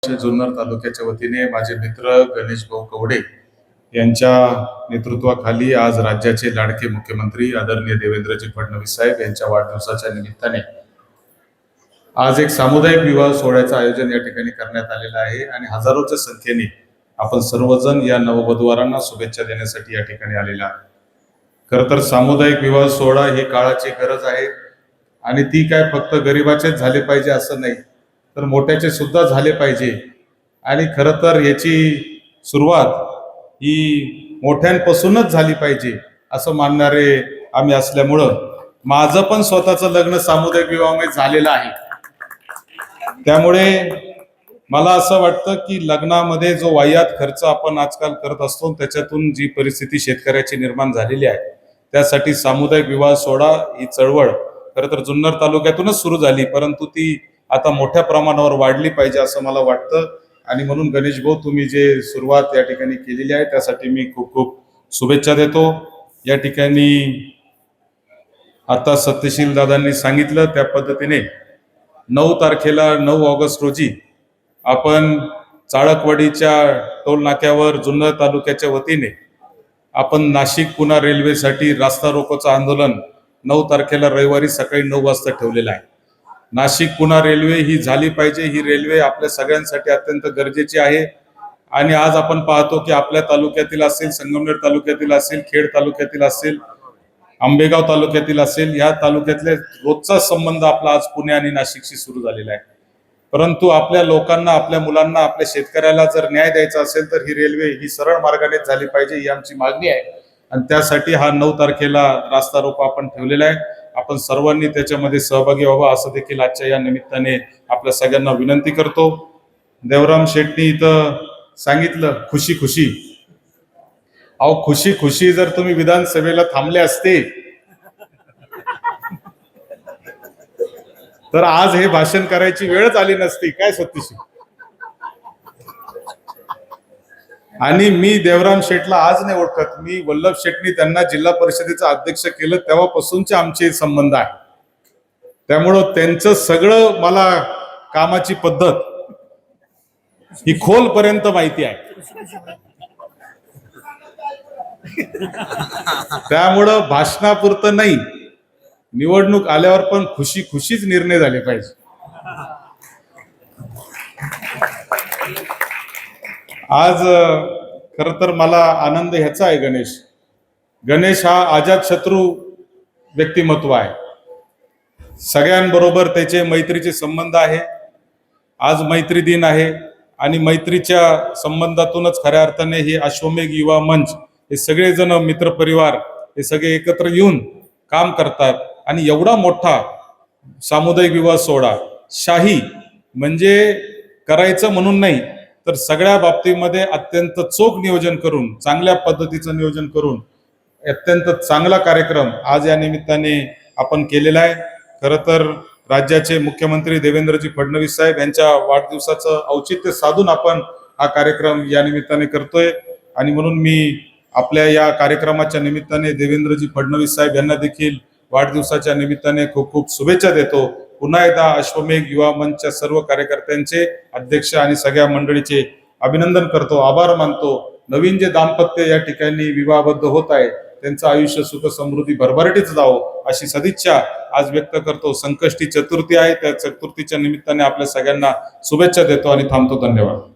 जुन्नर तालुक्याच्या वतीने माझे मित्र गणेश भाऊ कवडे यांच्या नेतृत्वाखाली आज राज्याचे लाडके मुख्यमंत्री आदरणीय देवेंद्रजी फडणवीस साहेब यांच्या वाढदिवसाच्या निमित्ताने आज एक सामुदायिक विवाह सोहळ्याचं आयोजन या ठिकाणी करण्यात आलेलं आहे आणि हजारोच्या संख्येने आपण सर्वजण या नववधूवरांना शुभेच्छा देण्यासाठी या ठिकाणी आलेला आहे। खरं तर सामुदायिक विवाह सोहळा ही काळाची गरज आहे आणि ती काय फक्त गरिबाचेच झाले पाहिजे असं नाही, तर मोठ्याचे सुद्धा झाले पाहिजे। आणि खरं तर याची सुरुवात ही मोठ्यांपासूनच झाली पाहिजे असं मानणारे आम्ही असल्यामुळं माझं पण स्वतःचं लग्न सामुदायिक विवाहामध्ये झालेलं आहे। त्यामुळे मला असं वाटतं की लग्नामध्ये जो वाह्यात खर्च आपण आजकाल करत असतो त्याच्यातून जी परिस्थिती शेतकऱ्याची निर्माण झालेली आहे, त्यासाठी सामुदायिक विवाह सोहळा ही चळवळ खरं तर जुन्नर तालुक्यातूनच सुरू झाली, परंतु ती आता मोठ्या प्रमाणावर वाढली पाहिजे असं मला वाटतं। आणि म्हणून गणेश भाऊ तुम्ही जे सुरुवात या ठिकाणी केलेली आहे त्यासाठी मी खूप खूप शुभेच्छा देतो। या ठिकाणी आता सत्यशील दादांनी सांगितलं त्या पद्धतीने 9 तारखेला 9 ऑगस्ट रोजी आपण चाळकवाडीच्या टोल नाक्यावर जुन्नर तालुक्याच्या वतीने आपण नाशिक पुणे रेल्वेसाठी रास्ता रोकोचं आंदोलन 9 तारखेला रविवारी सकाळी 9 वाजता ठेवलेलं आहे। नाशिक पुणे रेल्वे ही झाली पाहिजे, ही रेल्वे आपल्या सगळ्यांसाठी अत्यंत गरजेची आहे। आणि आज आपण पाहतो की आपल्या तालुक्यातील असेल, संगमनेर तालुक्यातील असेल, खेड तालुक्यातील असेल, आंबेगाव तालुक्यातील असेल, या तालुक्यातले रोजचा संबंध आपला आज पुणे आणि नाशिकशी सुरू झालेला आहे। परंतु आपल्या लोकांना, आपल्या मुलांना, आपल्या शेतकऱ्याला जर न्याय द्यायचा असेल तर ही रेल्वे ही सरळ मार्गाने झाली पाहिजे, ही आमची मागणी आहे। आणि त्यासाठी हा 9 तारखेला रास्ता रोको आपण ठेवलेला आहे। आपण सर्वांनी त्याच्यामध्ये सहभागी व्हावा असं देखील आजच्या या निमित्ताने आपल्या सगळ्यांना विनंती करतो। देवराम शेट्टी इथं सांगितलं खुशी खुशी, अहो खुशी खुशी जर तुम्ही विधानसभेला थांबले असते तर आज हे भाषण करायची वेळच आली नसती, काय सत्यशी। आणि मी देवराम शेठला आज नाही ओळखत, मी वल्लभ शेटनी त्यांना जिल्हा परिषदेचं अध्यक्ष केलं तेव्हापासूनचे आमचे संबंध आहे। त्यामुळं त्यांचं सगळं मला कामाची पद्धत ही खोलपर्यंत माहिती आहे। त्यामुळं भाषणापुरतं नाही, निवडणूक आल्यावर पण खुशी खुशीच निर्णय झाले पाहिजे। आज खरं तर मला आनंद ह्याचा आहे, गणेश हा अजातशत्रू व्यक्तिमत्व आहे। सगळ्यांबरोबर त्याचे मैत्रीचे संबंध आहे। आज मैत्री दिन आहे आणि मैत्रीच्या संबंधातूनच खऱ्या अर्थाने हे अश्वमेघ युवा मंच हे सगळेजण मित्रपरिवार हे सगळे एकत्र येऊन काम करतात। आणि एवढा मोठा सामुदायिक विवाह सोहळा शाही म्हणजे करायचं म्हणून नाही, तर सगळ्या बाबतीमध्ये अत्यंत चोख नियोजन करून, चांगल्या पद्धतीचं नियोजन करून अत्यंत चांगला कार्यक्रम आज या निमित्ताने आपण केलेला आहे। खरं तर राज्याचे मुख्यमंत्री देवेंद्रजी फडणवीस साहेब यांच्या वाढदिवसाचं औचित्य साधून आपण हा कार्यक्रम या निमित्ताने करतोय। आणि म्हणून मी आपल्या या कार्यक्रमाच्या निमित्ताने देवेंद्रजी फडणवीस साहेब यांना देखील वाढदिवसाच्या निमित्ताने खूप खूप शुभेच्छा देतो। पुन्हा एकदा अश्वमेघ युवा मंचच्या सर्व कार्यकर्त्यांचे, अध्यक्ष आणि सगळ्या मंडळीचे अभिनंदन करतो, आभार मानतो। नवीन जे दाम्पत्य या ठिकाणी विवाहबद्ध होत आहे त्यांचं आयुष्य सुख समृद्धी भरभराटीत जावो अशी सदिच्छा आज व्यक्त करतो। संकष्टी चतुर्थी आहे, त्या चतुर्थीच्या निमित्ताने आपल्या सगळ्यांना शुभेच्छा देतो आणि थांबतो। धन्यवाद।